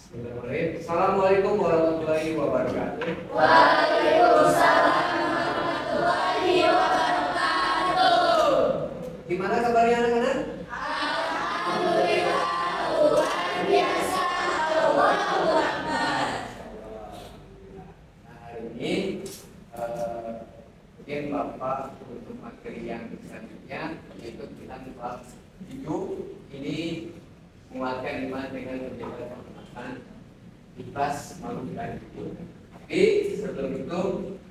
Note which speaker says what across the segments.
Speaker 1: Assalamualaikum warahmatullahi wabarakatuh.
Speaker 2: Waalaikumsalam warahmatullahi wabarakatuh.
Speaker 1: Gimana kabarnya anak-anak?
Speaker 2: Alhamdulillah, luar biasa. Allahu Akbar.
Speaker 1: Nah, hari ini mungkin Bapak untuk materi yang selanjutnya yaitu tentang bab 7 ini menguatkan iman dengan menjaga kehormatan, ikhlas, malu dan jujur. Tapi sebelum itu,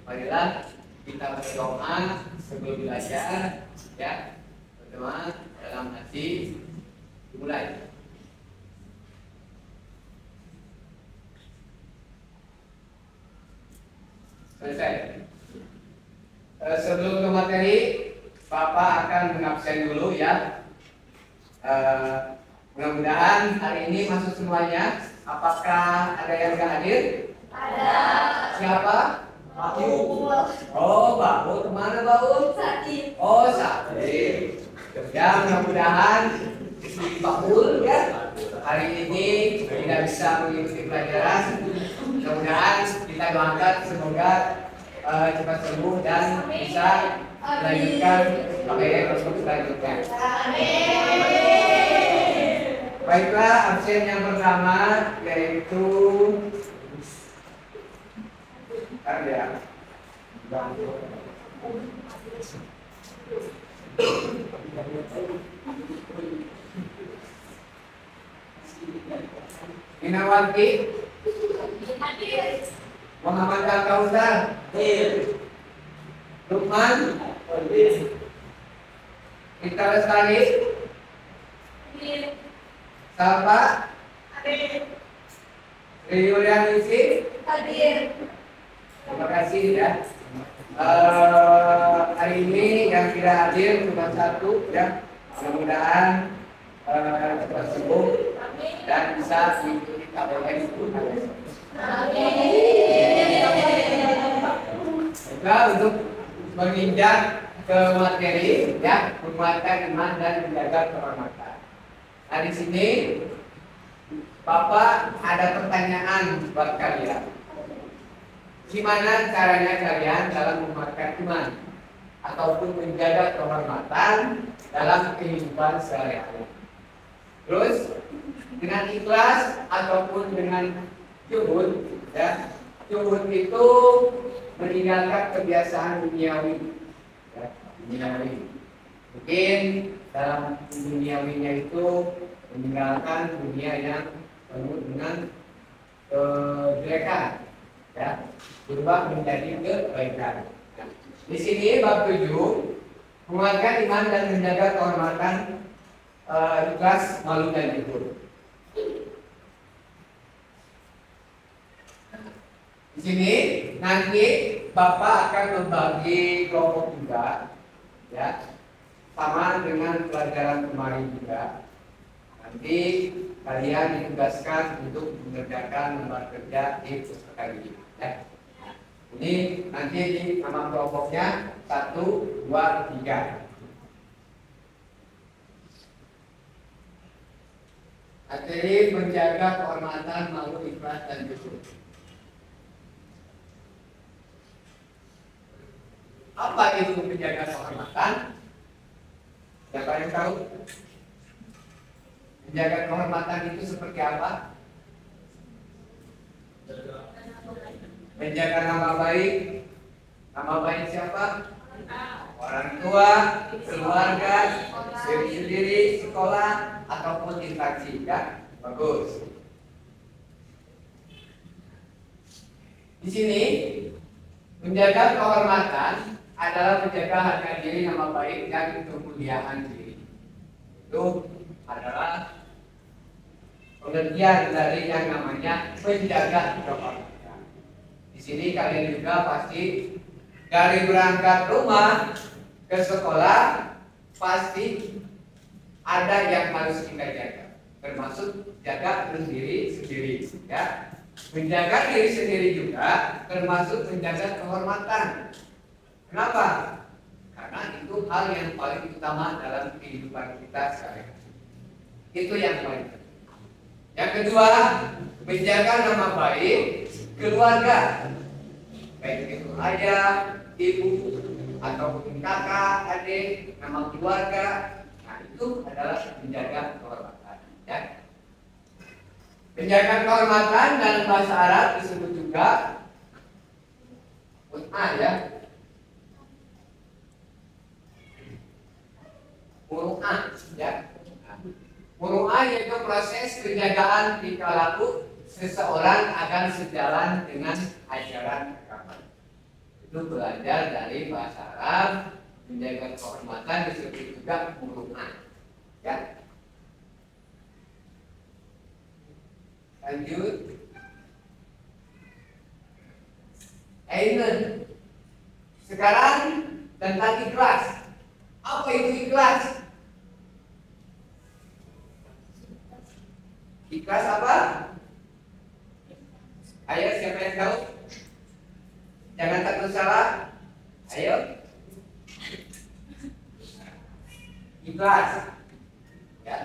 Speaker 1: marilah kita berdoa sebelum belajar, ya. Berdoa dalam hati, dimulai. Selesai. Sebelum ke materi, Bapak akan mengabsen dulu ya. Mudah-mudahan hari ini masuk semuanya. Apakah ada yang nggak hadir?
Speaker 2: Ada.
Speaker 1: Siapa? Baul. Oh, Baul. Kemana Baul?
Speaker 2: Sakit.
Speaker 1: Oh, sakit. Ya, mudah-mudahan si Baul ya hari ini tidak bisa mengikuti pelajaran. Mudah-mudahan kita doakan semoga cepat sembuh dan bisa melanjutkan materi untuk selanjutnya.
Speaker 2: Amin.
Speaker 1: Baiklah, absen yang pertama yaitu ada Inawati
Speaker 2: Hadir.
Speaker 1: Muhammad Al-Kausar Lukman Kita Lestari
Speaker 2: Hadir.
Speaker 1: Salva
Speaker 2: Hadir.
Speaker 1: Yulianisi.
Speaker 2: Hadir.
Speaker 1: Terima kasih ya. Hari ini yang tidak hadir cuma satu ya. Mudah-mudahan cepat sembuh dan bisa mengikuti KBM. Juga untuk menginjak ke materi ya, menguatkan iman dan menjaga kehormatan. Nah di sini Bapak ada pertanyaan buat kalian. Gimana caranya kalian dalam menguatkan iman ataupun menjaga kehormatan dalam kehidupan sehari-hari? Terus dengan ikhlas ataupun dengan juhud, ya. Juhud itu meninggalkan kebiasaan duniawi, ya, duniawi. Mungkin dalam duniawinya itu meninggalkan dunia yang penuh dengan kejelekan, ya, berubah menjadi kebaikan. Di sini bab 7 menguatkan iman dan menjaga kehormatan, ikhlas, malu dan jujur. Di sini nanti Bapak akan membagi kelompok juga, ya, sama dengan pelajaran kemarin juga. Nanti kalian ditugaskan untuk mengerjakan lembar kerja di pustakaan ini, ya. Ini nanti di nama kelompoknya 1, 2, 3. Materi menjaga kehormatan, malu, ikhlas dan jujur. Apa itu menjaga kehormatan? Siapa yang tahu? Menjaga kehormatan itu seperti apa? Menjaga nama baik. Nama baik siapa? Orang tua, keluarga, diri sendiri, sekolah, ataupun instansi, ya. Bagus. Di sini menjaga kehormatan adalah menjaga harga diri, nama baik, dan kemuliaan diri. Itu adalah pengertian dari yang namanya menjaga kehormatan. Di sini kalian juga pasti dari berangkat rumah ke sekolah pasti ada yang harus kita jaga, termasuk jaga diri sendiri, ya. Menjaga diri sendiri juga termasuk menjaga kehormatan. Kenapa? Karena itu hal yang paling utama dalam kehidupan kita sehari-hari. Itu yang paling penting. Yang kedua, menjaga nama baik keluarga, baik itu ayah, ibu, ataupun kakak, adik, nama keluarga. Nah, itu adalah menjaga kehormatan. Ya. Menjaga kehormatan dalam bahasa Arab disebut juga mut'ah, ya. Muru'ah, ya. Muru'ah yaitu proses penjagaan tingkah laku seseorang akan sejalan dengan ajaran agama. Itu belajar dari bahasa Arab. Menjaga kehormatan disebut juga muru'ah, ya. Lanjut. Amen. Sekarang tentang ikhlas. Apa itu ikhlas? Ikhlas apa? Ayo, siapa yang tahu? Jangan takut salah. Ayo. Ikhlas. Ya.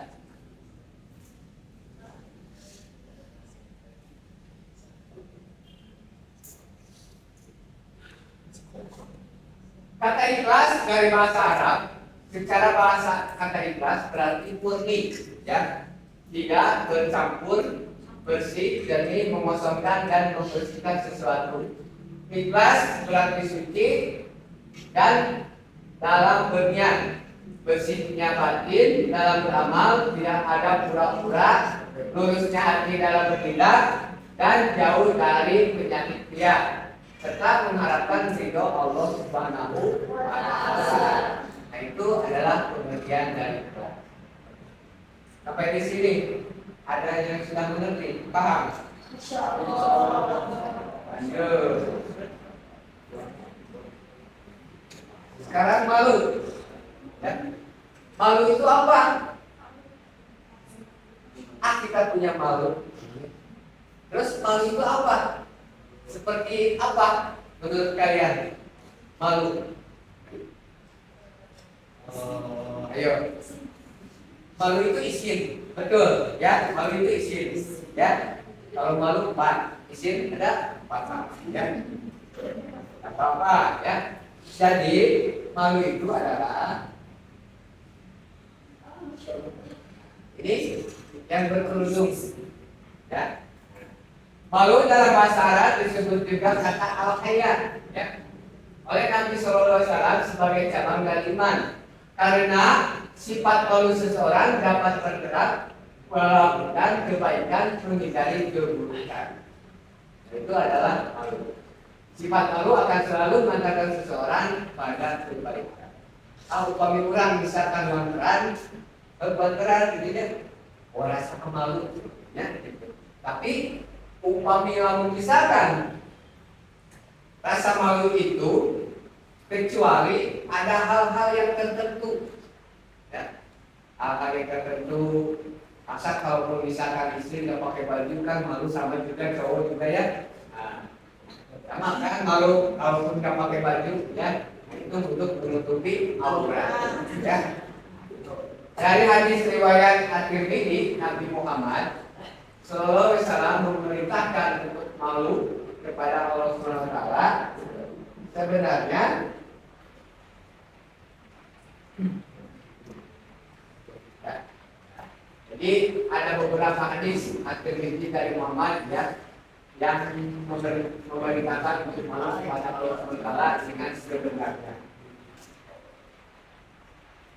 Speaker 1: Kata ikhlas dari bahasa Arab, secara bahasa kata ikhlas berarti murni, ya, tidak bercampur, bersih demi mengosongkan dan membersihkan sesuatu. Ikhlas berarti suci dan dalam berniat, bersihnya batin dalam beramal, tidak ada pura-pura, lurusnya hati dalam bertindak, dan jauh dari penyakit riya, serta mengharapkan ridho Allah Subhanahu wa Ta'ala. Nah, itu adalah pengertian dari ikhlas. Sampai di sini ada yang sudah mengerti, paham?
Speaker 2: Insyaallah.
Speaker 1: Lanjut. Sekarang malu. Ya. Malu itu apa? Kita punya malu. Terus malu itu apa? Seperti apa menurut kalian? Malu. Ayo. Malu itu isin, betul, ya. Malu itu isin, ya. Kalau malu 4, isin ada 4, ya. Apa-apa, ya. Jadi malu itu adalah ini yang berkerudung, ya. Malu dalam bahasa Arab disebut juga kata al-haya, ya, oleh Nabi SAW sebagai cabang dari iman, karena sifat malu seseorang dapat bergerak melakukan kebaikan menghindari keburukan. Itu adalah malu. Sifat malu akan selalu mengantarkan seseorang pada kebaikan. Kalau upami orang misalkan lantaran berbantaran gitu ya, rasa malu, ya. Tapi upami lamun misalkan rasa malu itu kecuali ada hal-hal yang tertentu, ya. Hal-hal yang tertentu, masa kalau misalkan istri nggak pakai baju kan malu, sama juga cowok juga, ya. Nah, sama kan malu kalau nggak pakai baju, ya, itu untuk menutupi aurat, ya. Dari hadis riwayat At-Tirmidzi, Nabi Muhammad Sallallahu Alaihi Wasallam memerintahkan untuk malu kepada Allah Subhanahu Wa Taala. Sebenarnya ya. Jadi ada beberapa hadis At-Tirmidzi dari Muhammad, ya, yang memerintahkan untuk malu kepada Allah Subhanahu Wa Taala dengan sebenarnya.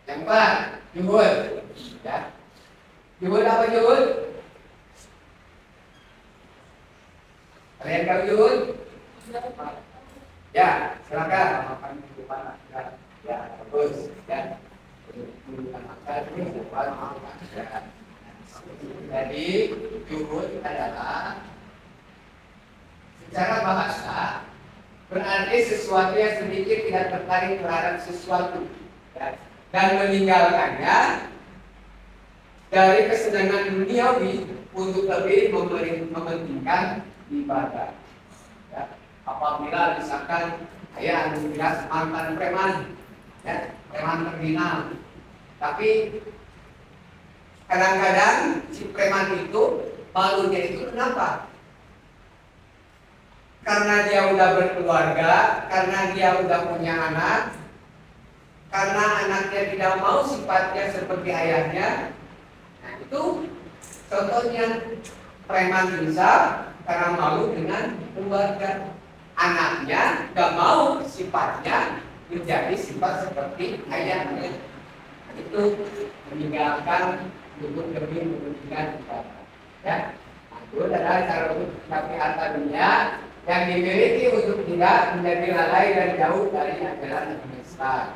Speaker 1: Yang kedua, juhud, ya. Juhud apa juhud? Kalian tahu juhud? Ya, silakan. Ya, bagus, ya. Jadi juhud adalah secara bahasa berarti sesuatu yang sedikit tidak tertarik terhadap sesuatu, ya, dan meninggalkannya dari kesenangan duniawi untuk lebih mementingkan ibadah, ya. Apabila misalkan saya melihat mantan preman, ya, preman terminal, tapi kadang-kadang si preman itu Malunya itu kenapa? Karena dia udah berkeluarga, karena dia udah punya anak, karena anaknya tidak mau sifatnya seperti ayahnya. Nah itu contohnya preman bisa karena malu dengan keluarga. Anaknya gak mau sifatnya menjadi sifat seperti ayahnya. Nah, itu meninggalkan dukun demi mementingkan ibadah. Ya, nah, itu adalah cara untuk mencapai harta dunia yang dimiliki untuk tidak menjadi lalai dan jauh dari ajaran agama Islam.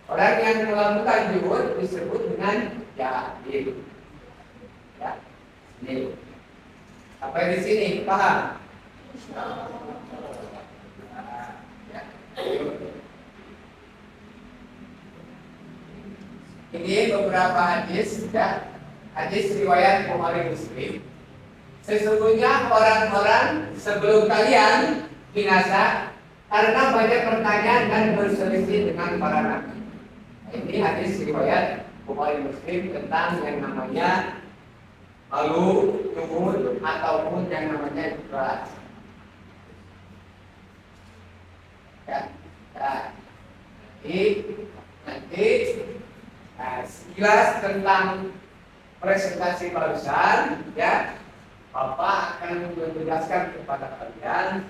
Speaker 1: Orang yang melakukan juhud disebut dengan jahil. Ya, ini. Sampai di sini paham? Ya. Ini beberapa hadis, ya. Hadis riwayat Bukhari Muslim. Sesungguhnya orang-orang sebelum kalian binasa karena banyak pertanyaan dan berselisih dengan para nabi. Ini hadis riwayat Bukhari Muslim tentang yang namanya malu, juhud ataupun yang namanya ikhlas. Ya, nanti sekilas tentang presentasi barusan, ya. Bapak akan menjelaskan kepada kalian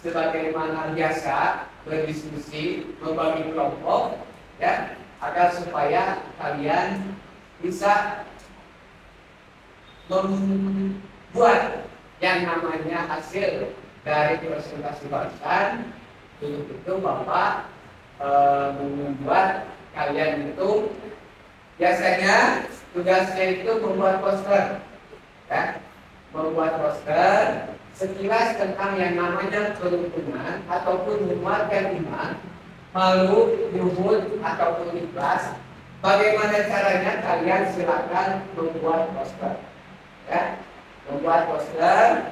Speaker 1: sebagaimana biasa berdiskusi, membagi kelompok, ya, agar supaya kalian bisa membuat yang namanya hasil dari presentasi barusan. Untuk itu Bapak membuat kalian itu biasanya tugasnya itu membuat poster, ya. Membuat poster sekilas tentang yang namanya kerukunan ataupun menguatkan iman, malu, juhud ataupun ikhlas. Bagaimana caranya? Kalian silakan membuat poster, ya. Membuat poster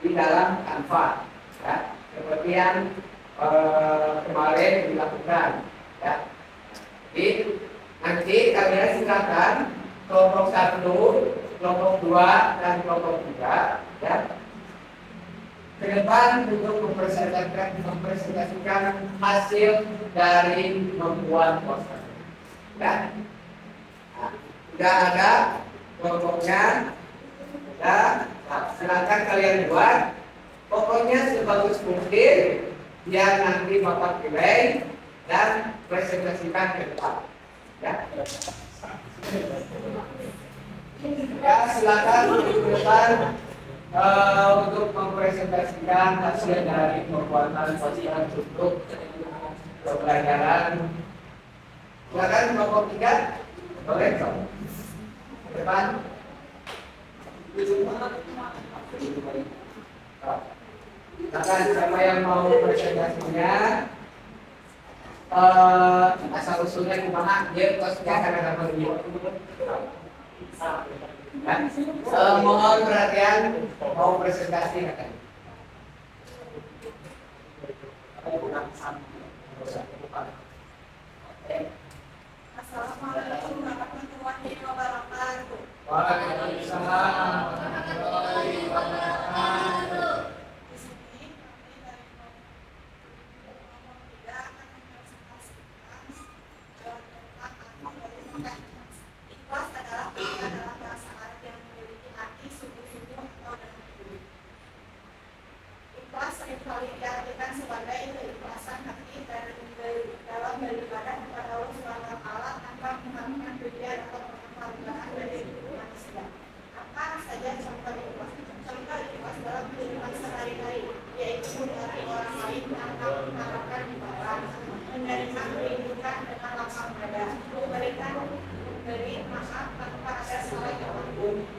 Speaker 1: di dalam Canva, ya. Seperti yang kemarin dilakukan, ya. Jadi nanti kalian silakan kelompok 1, kelompok 2 dan kelompok 3, ya, ke depan untuk mempresentasikan hasil dari membuat poster, ya. Nah, sudah ada kelompoknya, ya. Nah, silakan kalian buat, pokoknya sebagus mungkin biar nanti Bapak pilih dan presentasikan ke depan, ya. Ya, silakan ke depan untuk mempresentasikan hasil dari pembuatan poster untuk pembelajaran. Silakan kelompok 3, boleh ke depan. Silakan siapa yang mau presentasinya. Asal usulnya gimana? Dia kosnya kadang-kadang begitu. Mohon perhatian, mau presentasi kan?
Speaker 2: Assalamualaikum warahmatullahi wabarakatuh.
Speaker 1: Waalaikumsalam warahmatullahi wabarakatuh.
Speaker 2: Di sini kami dari kelompok 3 akan mempresentasikan tentang ikhlas adalah bahasa Arab yang memiliki arti sungguh-sungguh atau dengan tulus. Ikhlas seringkali diartikan sebagai keikhlasan hati dan dalam beribadah kepada Allah Subhanahu wa Ta'ala tanpa mengharapkan tujuan atau penghargaan dari manusia. Apa saja contoh ikhlas? Contoh ikhlas dalam kehidupan sehari-hari, yaitu dari orang lain tanpa mengharapkan imbalan, menerima kerinduan dengan lapang dada, memberi maaf tanpa ada salah yang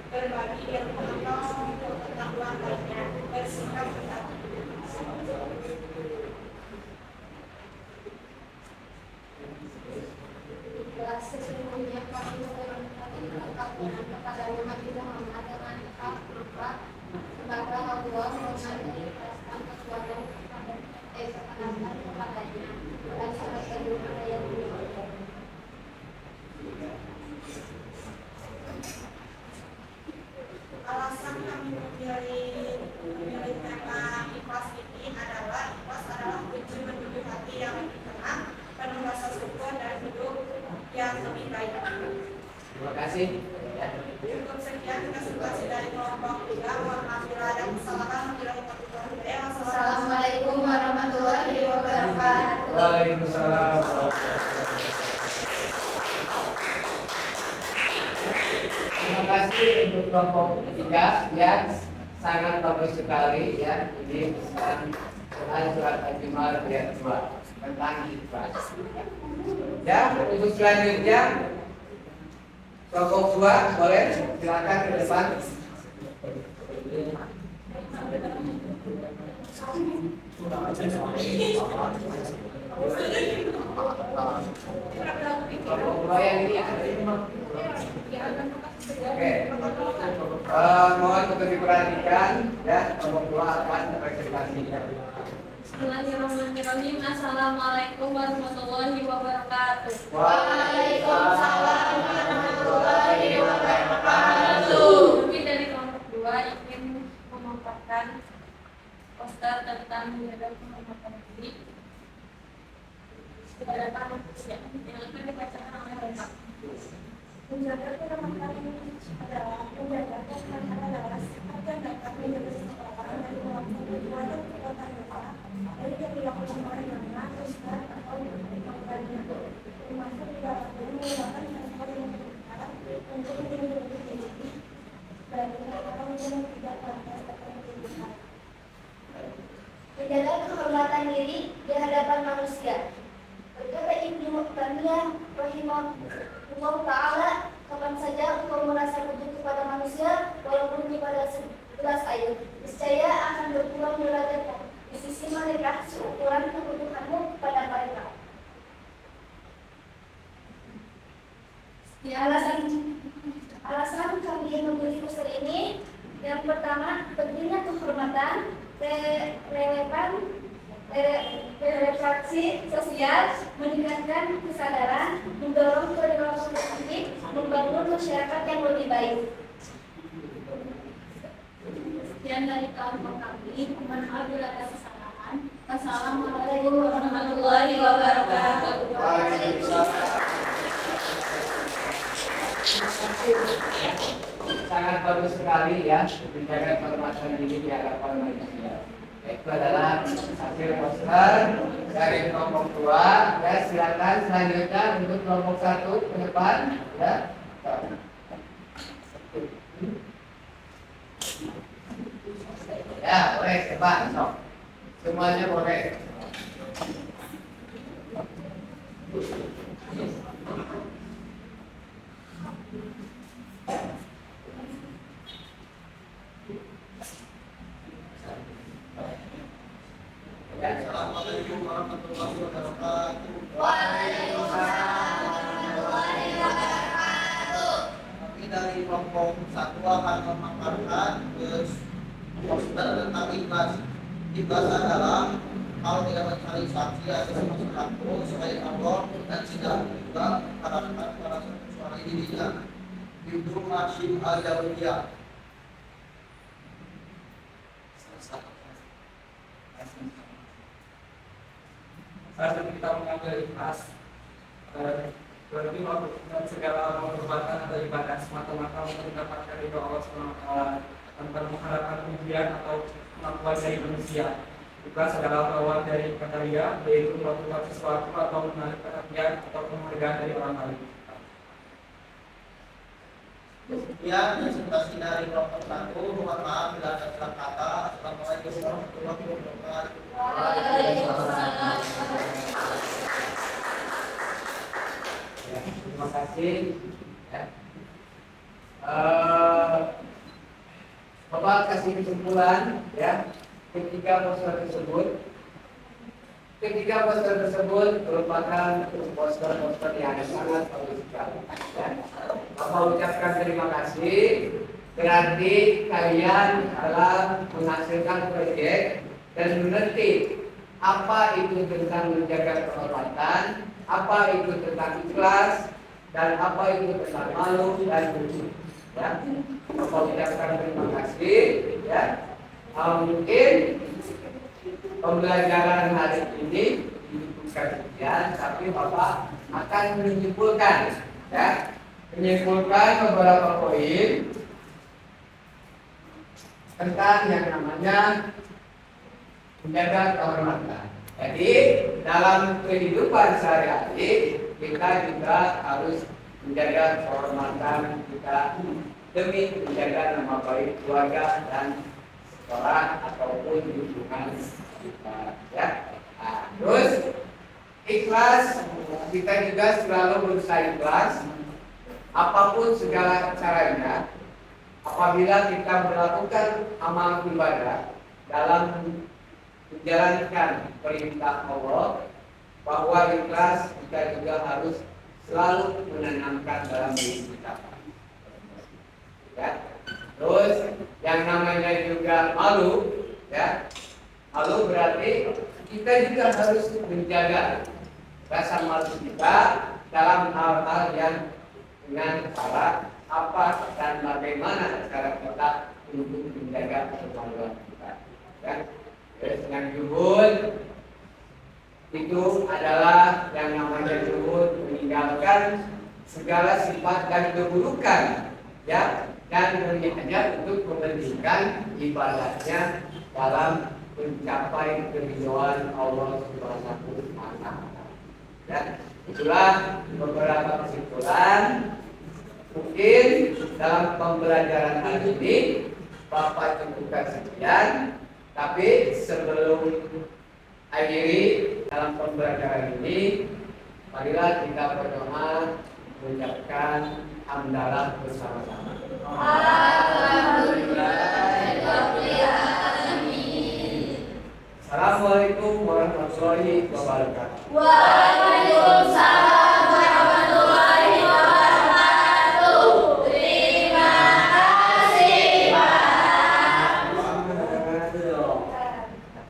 Speaker 2: berbagi ilmu atau pengetahuan lainnya, bersikap berhati. Sesungguhnya kami memberikan kepada Nabi Muhammad dengan al-Qur'an sebagai Allah mengikhlaskan kekuatan kepadanya dan surat kedua ayat 2. Alasan
Speaker 1: kasih. Ya.
Speaker 2: Cukup sekian presentasi dari kelompok 3. Mohon maaf bila ada kesalahan. Assalamualaikum warahmatullahi wabarakatuh.
Speaker 1: Waalaikumsalam. Terima kasih untuk kelompok 3 yang sangat bagus sekali ya. Ini surat Al-Jum'ah ayat 2 tentang ikhlas. Ya, untuk selanjutnya kelompok 2 boleh silakan ke depan. Kelompok 2 yang ini Oke. Mohon untuk diperhatikan ya, kelompok 2 akan presentasi.
Speaker 3: Bismillahirrahmanirrahim. Assalamualaikum warahmatullahi wabarakatuh.
Speaker 2: Waalaikumsalam warahmatullahi wabarakatuh.
Speaker 3: Kami dari kelompok 2 ingin memaparkan poster tentang menjaga kehormatan diri kepada manusia yang akan dibacakan oleh Bapak.
Speaker 2: Menjaga kehormatan adalah menjaga kehormatan adalah sikap yang dapat menjaga seseorang dari melakukan perbuatan dosa dari perilaku orang yang mengharuskan atau melakukannya, termasuk di dalamnya menggunakan hal-hal yang bermanfaat untuk melindungi diri dari orang yang tidak pantas atau berlebihan.
Speaker 4: Menjaga kehormatan diri di hadapan manusia. Berkata Ibnu Taimiyah rahimahullah ta'ala, kapan saja engkau merasa butuh kepada manusia, walaupun kepada segelas air, niscaya akan berkurang derajatmu di sisi mereka seukuran kebutuhanmu kepada mereka. Di alasan kami membeli poster ini, yang pertama, pentingnya kehormatan, relevansi sosial, meningkatkan kesadaran, mendorong perilaku positif, membangun masyarakat yang lebih baik.
Speaker 3: Sekian dari kelompok kami. Mohon maaf bila ada kesalahan. Assalamualaikum warahmatullahi wabarakatuh.
Speaker 1: Sangat bagus sekali ya, menjaga kehormatan diri di hadapan manusia. Itu adalah hasil poster dari kelompok 2. Ya, silakan selanjutnya untuk kelompok 1 ke depan ya. Ya, boleh coba sok. Semuanya boleh.
Speaker 5: Assalamualaikum warahmatullahi wabarakatuh.
Speaker 2: Waalaikumsalam warahmatullahi wabarakatuh.
Speaker 5: Kami dari kelompok 1 akan memaparkan poster tentang ikhlas. Ikhlas adalah hal tidak mencari saksi atas masalahku selain Allah dan tidak juga mengharapkan para kecuali dirinya. Ibnu Hashim Al-Jawziyah.
Speaker 6: Saat kita mengambil ikhlas, berarti melakukan segala perbuatan atau ibadah semata-mata untuk mendapatkan ridho Allah SWT tanpa mengharapkan pujian atau pengakuan dari manusia. Ikhlas adalah lawan dari kata ria, yaitu melakukan sesuatu atau menarik perhatian atau penghargaan dari orang lain.
Speaker 5: Kemudian presentasi dari kelompok 1. Mohon maaf bila ada salah kata. Assalamualaikum warahmatullahi wabarakatuh.
Speaker 3: Waalaikumsalam.
Speaker 1: Ya, terima kasih. Ya. Bapak kasih kesimpulan ya. Ketiga poster tersebut merupakan poster yang sangat bagus sekali. Ya. Bapak ucapkan terima kasih. Berarti kalian telah menghasilkan proyek dan mengerti apa itu tentang menjaga kehormatan, apa itu tentang ikhlas, dan apa itu tentang malu dan lucu. Ya, Bapak ucapkan terima kasih. Ya, mungkin pembelajaran hari ini diberikan sekian, tapi Bapak akan menyimpulkan, ya, menyimpulkan beberapa poin tentang yang namanya menjaga kehormatan. Jadi dalam kehidupan sehari-hari kita juga harus menjaga kehormatan kita demi menjaga nama baik keluarga dan sekolah ataupun lingkungan kita. Ya. Nah, terus ikhlas, kita juga selalu berusaha ikhlas apapun segala caranya. Apabila kita melakukan amal ibadah dalam menjalankan perintah Allah, bahwa ikhlas kita juga harus selalu menanamkan dalam diri kita. Ya. Terus yang namanya juga malu, ya. Malu berarti kita juga harus menjaga rasa malu kita dalam hal-hal yang dengan cara apa dan bagaimana cara kita untuk menjaga kemaluan kita. Ya. Terus yang zuhud itu adalah yang namanya zuhud, meninggalkan segala sifat dan keburukan, ya, dan hanya untuk mementingkan ibadahnya dalam mencapai keridhaan Allah Subhanahu wa Ta'ala. Ya, itulah beberapa kesimpulan. Mungkin dalam pembelajaran hari ini Bapak cukupkan sekian, tapi sebelum akhiri dalam pembelajaran ini, marilah kita berdoa mengucapkan hamdalah bersama-sama. Assalamualaikum warahmatullahi wabarakatuh.
Speaker 3: Waalaikumsalam.